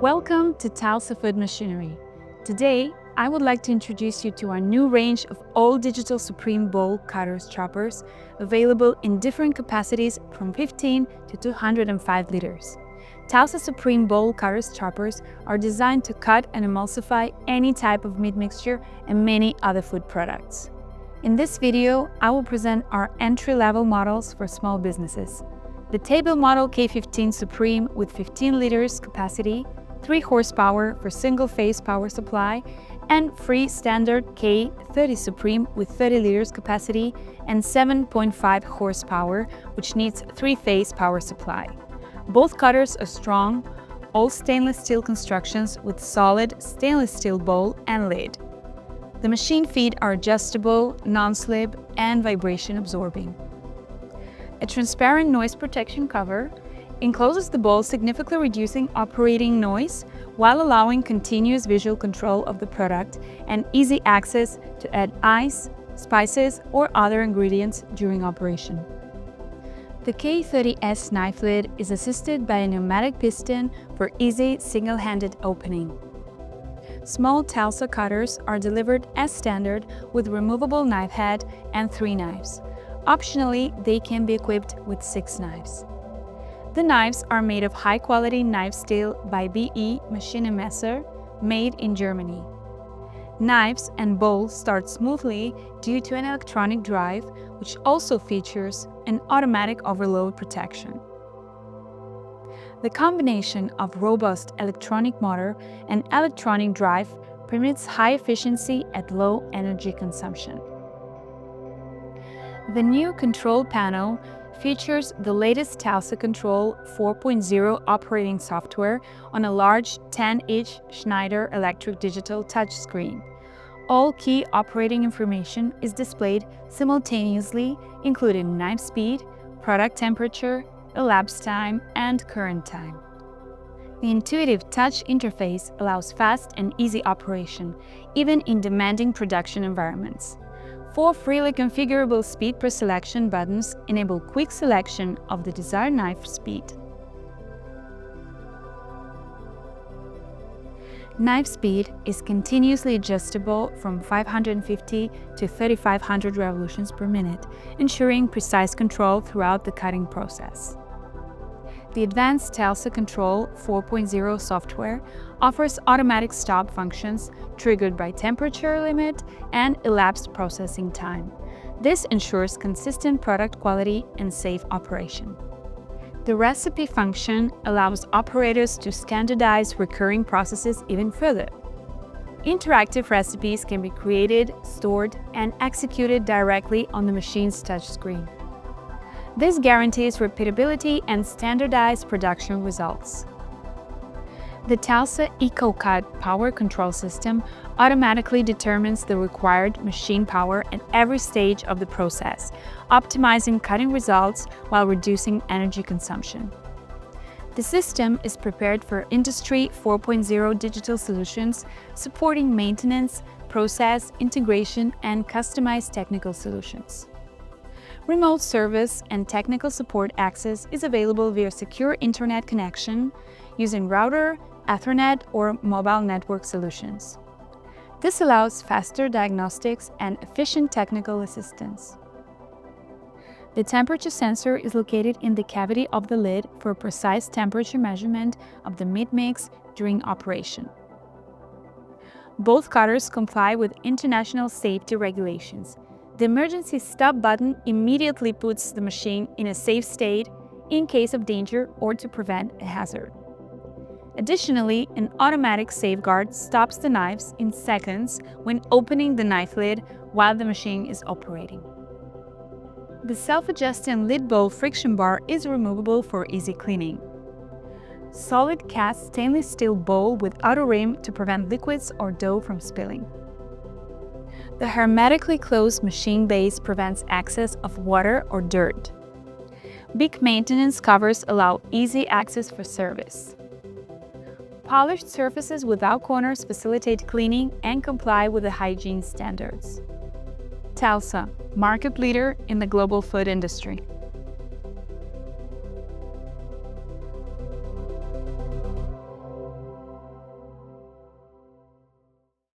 Welcome to TALSA Food Machinery. Today, I would like to introduce you to our new range of all-digital Supreme bowl cutters choppers, available in different capacities from 15 to 205 liters. TALSA Supreme bowl cutters choppers are designed to cut and emulsify any type of meat mixture and many other food products. In this video, I will present our entry-level models for small businesses. The table model K15s SUPREM with 15 liters capacity, 3 horsepower for single-phase power supply, and free standard K30s SUPREM with 30 liters capacity and 7.5 horsepower, which needs 3-phase power supply. Both cutters are strong, all stainless steel constructions with solid stainless steel bowl and lid. The machine feet are adjustable, non-slip, and vibration absorbing. A transparent noise protection cover encloses the bowl, significantly reducing operating noise while allowing continuous visual control of the product and easy access to add ice, spices, or other ingredients during operation. The K30s knife lid is assisted by a pneumatic piston for easy single-handed opening. Small TALSA cutters are delivered as standard with removable knife head and 3 knives. Optionally, they can be equipped with 6 knives. The knives are made of high-quality knife steel by BE Maschinenmesser, made in Germany. Knives and bowls start smoothly due to an electronic drive, which also features an automatic overload protection. The combination of robust electronic motor and electronic drive permits high efficiency at low energy consumption. The new control panel features the latest TALSA Control 4.0 operating software on a large 10-inch Schneider electric digital touchscreen. All key operating information is displayed simultaneously, including knife speed, product temperature, elapsed time, and current time. The intuitive touch interface allows fast and easy operation, even in demanding production environments. 4 freely configurable speed preselection buttons enable quick selection of the desired knife speed. Knife speed is continuously adjustable from 550 to 3500 revolutions per minute, ensuring precise control throughout the cutting process. The advanced TALSA Control 4.0 software offers automatic stop functions triggered by temperature limit and elapsed processing time. This ensures consistent product quality and safe operation. The recipe function allows operators to standardize recurring processes even further. Interactive recipes can be created, stored, and executed directly on the machine's touchscreen. This guarantees repeatability and standardized production results. The TALSA EcoCut power control system automatically determines the required machine power at every stage of the process, optimizing cutting results while reducing energy consumption. The system is prepared for Industry 4.0 digital solutions, supporting maintenance, process, integration, and customized technical solutions. Remote service and technical support access is available via secure internet connection using router, Ethernet, or mobile network solutions. This allows faster diagnostics and efficient technical assistance. The temperature sensor is located in the cavity of the lid for precise temperature measurement of the meat mix during operation. Both cutters comply with international safety regulations. The emergency stop button immediately puts the machine in a safe state in case of danger or to prevent a hazard. Additionally, an automatic safeguard stops the knives in seconds when opening the knife lid while the machine is operating. The self-adjusting lid bowl friction bar is removable for easy cleaning. Solid cast stainless steel bowl with outer rim to prevent liquids or dough from spilling. The hermetically closed machine base prevents access of water or dirt. Big maintenance covers allow easy access for service. Polished surfaces without corners facilitate cleaning and comply with the hygiene standards. TALSA, market leader in the global food industry.